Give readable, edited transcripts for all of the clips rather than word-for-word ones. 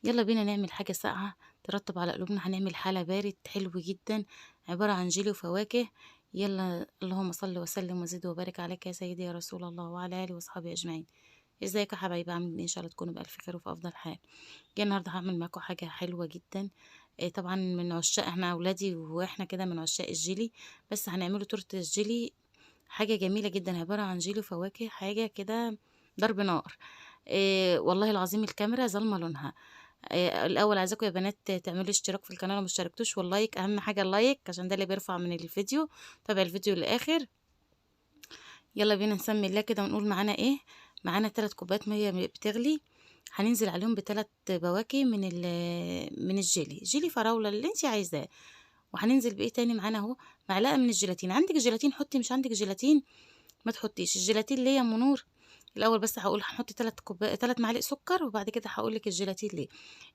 يلا بينا نعمل حاجة ساقعة ترطب على قلوبنا. هنعمل حلا بارد حلو جدا، عبارة عن جيلي وفواكه. يلا اللهم صل وسلم وزد وبارك عليك يا سيدي يا رسول الله وعلى آله وصحبه أجمعين. ازيكم يا حبايبي؟ عاملين ايه؟ ان شاء الله تكونوا بألف خير وفي أفضل حال. جاي النهارده هعمل معاكم حاجة حلوة جدا. طبعا من عشاق، احنا أولادي واحنا كده من عشاق الجيلي. بس هنعمله تورتة الجيلي، حاجة جميلة جدا، عبارة عن جيلي وفواكه، حاجة كده ضرب نار. والله العظيم الكاميرا ظالمة لونها. الأول عايزاكم يا بنات تعملوا اشتراك في القناة لو مشتركتوش، واللايك أهم حاجة، اللايك عشان ده اللي بيرفع من الفيديو. تابع الفيديو للآخر. يلا بينا نسمي الله كده ونقول معانا ايه. معانا 3 كوبايات مية بتغلي. هننزل عليهم ب3 بواكي من الجيلي، جيلي فراولة اللي انت عايزاه. وهننزل بايه تاني معانا اهو؟ معلقة من الجيلاتين. عندك جيلاتين حطي، مش عندك جيلاتين ما تحطيش الجيلاتين ليه يا ام نور. الاول بس هقول هنحط 3 معالق سكر، وبعد كده هقول لك الجيلاتين ليه.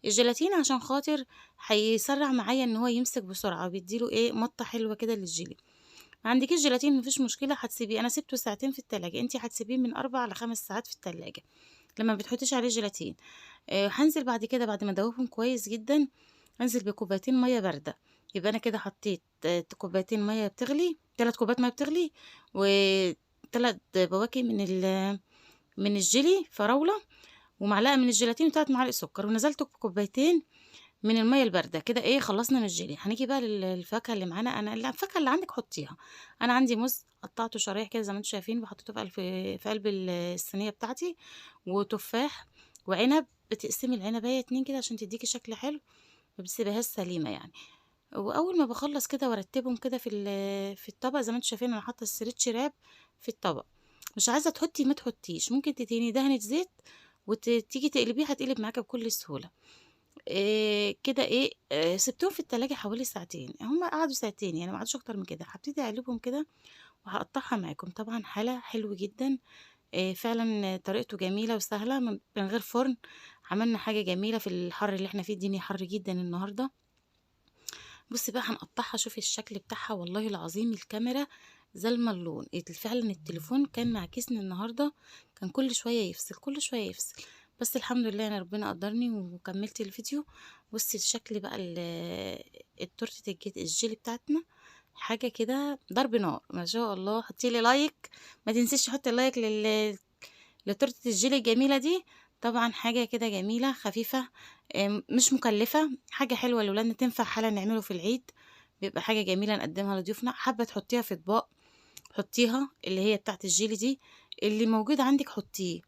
الجيلاتين عشان خاطر هيسرع معايا ان هو يمسك بسرعه، وبيديله ايه مطه حلوه كده للجيلي. ما عندكيش جيلاتين مفيش مشكله، هتسيبيه. انا سبته ساعتين في التلاجة، انتي هتسيبيه من 4 ل5 ساعات في التلاجة لما بتحطيش عليه جيلاتين. هنزل بعد كده بعد ما ادوبهم كويس جدا، انزل بكوبايتين ميه بارده. يبقى انا كده حطيت كوبايتين ميه بتغلي، 3 كوبايات ميه بتغلي، و3 بواكي من الجيلي فراولة، ومعلقة من الجيلاتين، و3 معالق سكر، ونزلته بكوبايتين من المية الباردة. كده ايه خلصنا من الجيلي. هنيجي بقى للفاكهة اللي معانا. انا الفاكهة اللي عندك حطيها. انا عندي موز قطعته شرايح كده زي ما انتم شايفين، وحطيته في قلب الصينية بتاعتي، وتفاح، وعنب. بتقسمي العنباية 2 كده عشان تديكي شكل حلو، ما بتسيبيهاش سليمة يعني. واول ما باخلّص كده وارتّبهم كده في الطبق زي ما أنتم شايفين، أنا حاطة الstretch wrap في الطبق. مش عايزة تحطّي ما تحطّيش، ممكن تدهني دهنة زيت تيجي تقلبيه هتقلب معاكِ بكل سهولة. كده إيه، سِبتهم في التلاجة حوالي ساعتين، هُم قعدوا ساعتين يعني ما قعدوش أكتر من كده. هابتدي أقلّبهم كده وهاقطّعها معاكم. طبعًا حلا حلو جدًا، فعلًا طريقته جميلة وسهلة من غير فرن. عملنا حاجة جميلة في الحَر اللي إحنا فيه، الدنيا حَر جدًا النهارده. بُصّي بقى هنقطّعها، شوفي الشكل بتاعها والله العظيم الكاميرا ظالمة اللون. فعلًا التليفون كان معاكسني النهارده، كان كل شوية يفصل، كل شوية يفصل. بس الحمد لله أنا ربنا قدّرني وكمّلت الفيديو. بُصّي الشكل بقى التورتة الجيلي بتاعتنا، حاجة كده ضرب نار ما شاء الله. حطّي لي لايك، ما تنسيش تحطّي لايك لتورتة الجيلي الجميلة دي. طبعًا حاجة كده جميلة خفيفة، مش مكلفة، حاجة حلوة لولادنا، تنفع حالا نعمله في العيد، بيبقى حاجة جميلة نقدمها لضيوفنا. حابة تحطيها في أطباق حطيها، اللي هي بتاعة الجيلي دي، اللي موجود عندِك حطيه.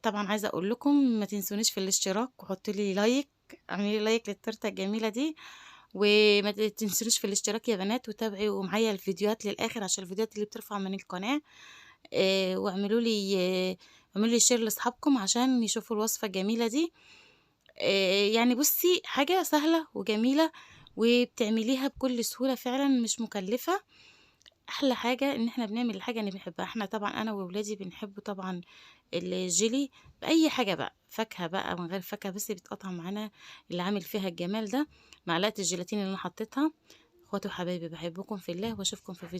طبعًا عايزة أقول لكم ما تنسونيش في الاشتراك، وحطوا لي لايك، اعملي لي لايك للتورتة الجميلة دي. وما تنسونيش في الاشتراك يا بنات، وتابعوا معايا الفيديوهات للآخر عشان الفيديوهات اللي بترفع من القناة. واعملوا لي share لأصحابكم عشان يشوفوا الوصفة الجميلة دي. يعني بُصّي حاجة سهلة وجميلة، وبتعمليها بكل سهولة فعلًا، مش مكلفة. أحلى حاجة إن إحنا بنعمل الحاجة اللي بنحبها. إحنا طبعًا أنا وولادي بنحب طبعًا الجيلي بأي حاجة بقى، فاكهة بقى من غير فاكهة، بس بيتقطع معانا اللي عامل فيها الجمال ده، معلقة الجيلاتين اللي أنا حطيتها. أخواتي وحبايبي باحبكم في الله، واشوفكم في فيديو